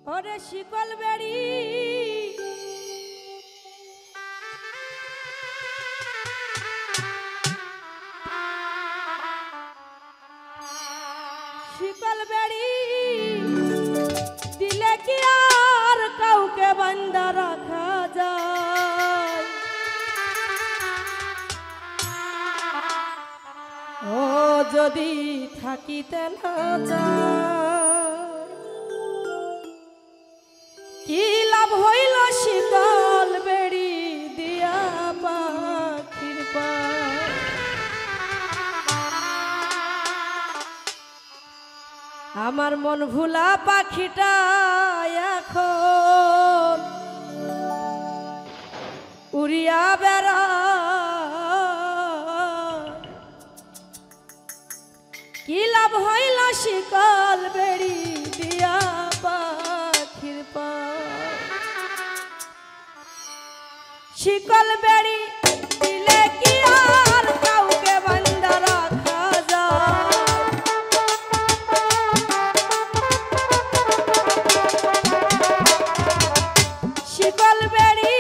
ওরে শিকল বেড়ি শিকল বেড়ি দিলে কি আর কাউকে বান্ধা রাখা যায়? ও যদি থাকিতে না যায় কি লাভ হইল শিকল বেড়ি দিয়া পাখির পায়? আমার মন ভুলা পাখিটা এখন উড়িয়া বেড়ায় কি লাভ হইল শিকল বেড়ি দিয়া পাখির পায়? শিকল বেড়ি দিলে কি আর কাউকে বান্ধা রাখা যায়? শিকল বেড়ি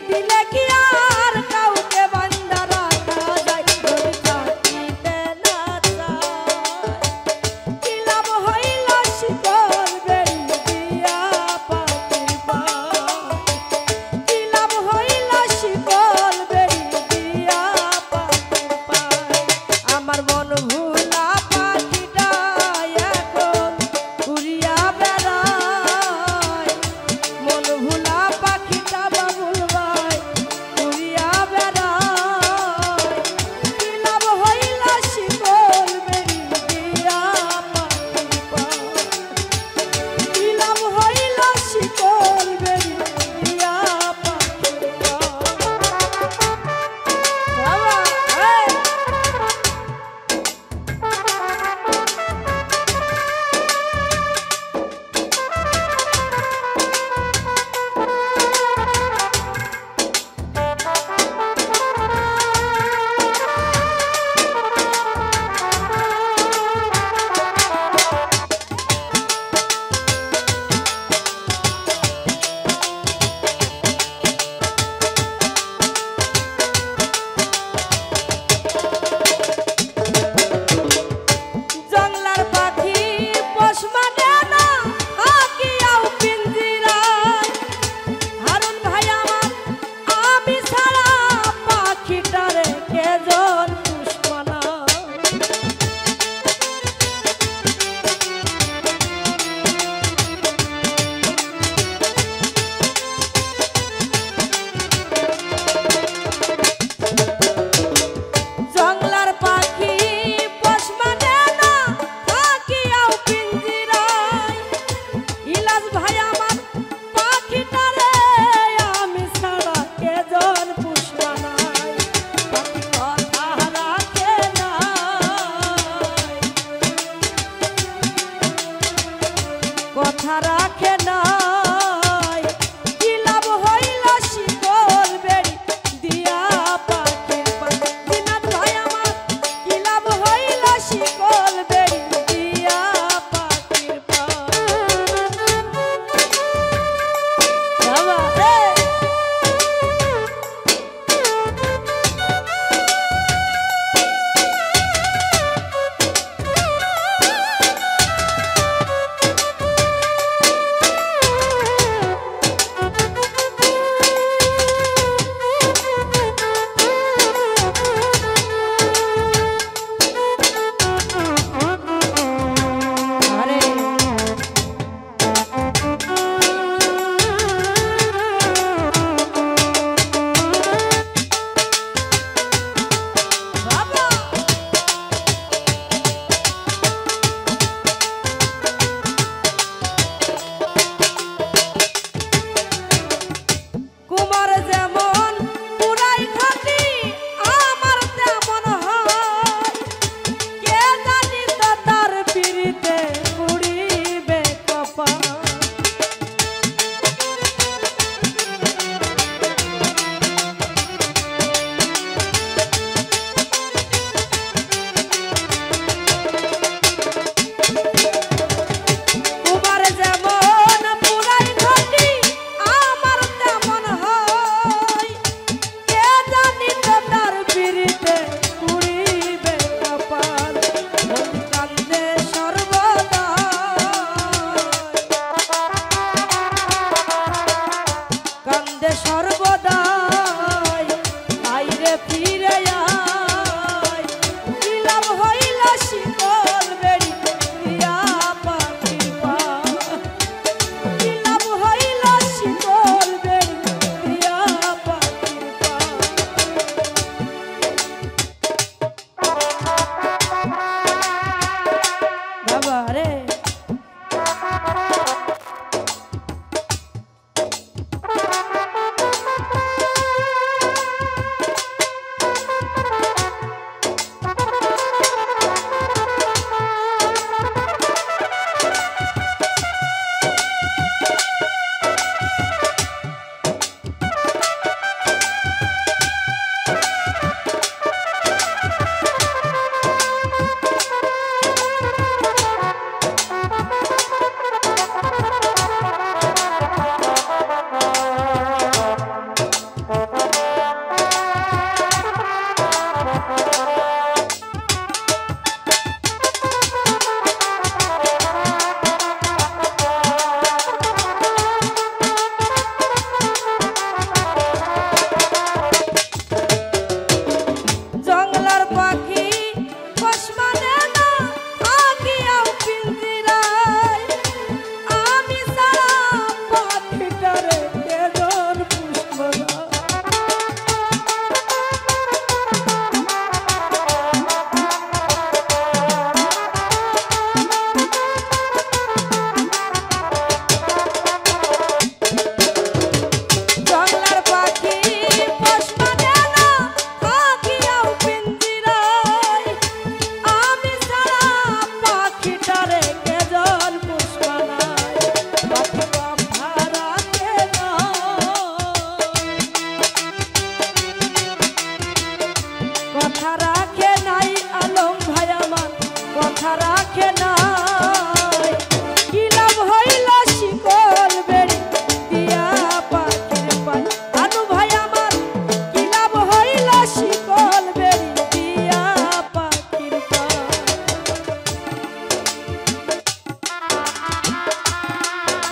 দিলে কি আর কাউকে বান্ধা রাখা যায়? যদি থাকিতে না চায় কি লাভ হইল শিকল বেড়ি দিয়া পাখির পায়? কি লাভ হইল শিকল বেড়ি দিয়া পাখির পায়? আমার মন ভুলা পাখিটা এখন উড়িয়া বেড়ায় মন ভুলা পাখিটা বাবুল ভাই উড়িয়া বেড়ায় কি লাভ হইল শিকল বেড়ি দিয়া পাখির পায়? কি লাভ হইল শিকল বেড়ি দিয়া পাখির পায়? বাবা এই জংলার পাখি পোষ মানে না থাকিয়াও পিঞ্জিরায়। হারুন ভাই আমার আমি ছাড়া পাখিটারে কেজন পুষ মানায়? জংলার পাখি পোষ মানে না থাকিয়াও পিঞ্জিরায়। ইলাস ভাই আমার পাখিটারে আমি ছাড়া কেজন পুষ মানায়? পাখি কথা রাখে নাই, কথা রাখে নাই কি লাভ হইল শিকল বেড়ি দিয়া পাখির পায়? দিনাত ভাই আমার কি লাভ হইল শিকল বেড়ি দিয়া পাখির পায়? বাবা এই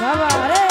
বাবা রে